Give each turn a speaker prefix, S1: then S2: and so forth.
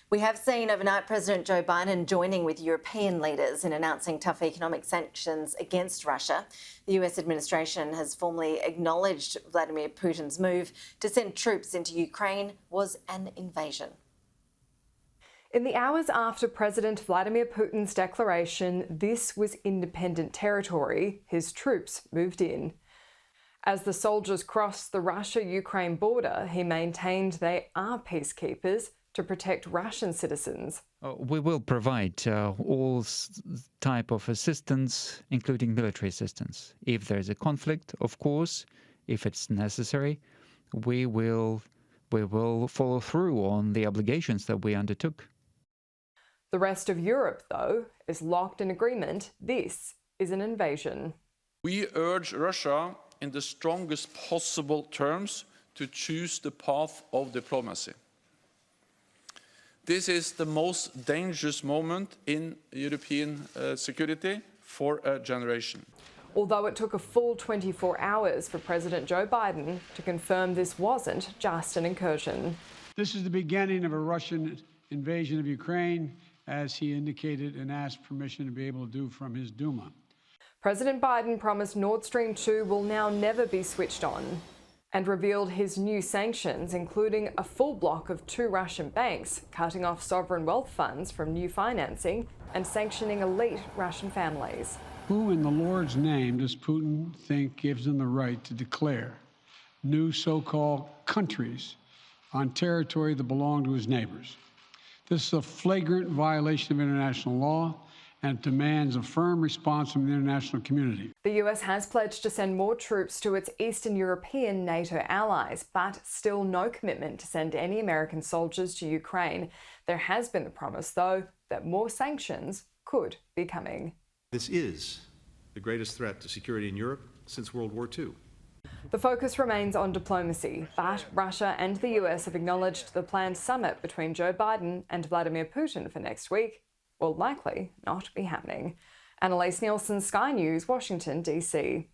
S1: We have seen overnight President Joe Biden joining with European leaders in announcing tough economic sanctions against Russia. The US administration has formally acknowledged Vladimir Putin's move to send troops into Ukraine was an invasion.
S2: In the hours after President Vladimir Putin's declaration this was independent territory, his troops moved in. As the soldiers crossed the Russia-Ukraine border, he maintained they are peacekeepers to protect Russian citizens.
S3: We will provide all type of assistance, including military assistance. If there is a conflict, of course, if it's necessary, we will follow through on the obligations that we undertook.
S2: The rest of Europe, though, is locked in agreement this is an invasion.
S4: We urge Russia in the strongest possible terms to choose the path of diplomacy. This is the most dangerous moment in European security for a generation.
S2: Although it took a full 24 hours for President Joe Biden to confirm this wasn't just an incursion.
S5: This is the beginning of a Russian invasion of Ukraine, as he indicated and asked permission to be able to do from his Duma.
S2: President Biden promised Nord Stream 2 will now never be switched on and revealed his new sanctions, including a full block of 2 Russian banks, cutting off sovereign wealth funds from new financing and sanctioning elite Russian families.
S5: Who in the Lord's name does Putin think gives him the right to declare new so-called countries on territory that belong to his neighbors? This is a flagrant violation of international law, and it demands a firm response from the international community.
S2: The US has pledged to send more troops to its Eastern European NATO allies, but still no commitment to send any American soldiers to Ukraine. There has been the promise, though, that more sanctions could be coming.
S6: This is the greatest threat to security in Europe since World War II.
S2: The focus remains on diplomacy, but Russia and the US have acknowledged the planned summit between Joe Biden and Vladimir Putin for next week will likely not be happening. Annalise Nielsen, Sky News, Washington, DC.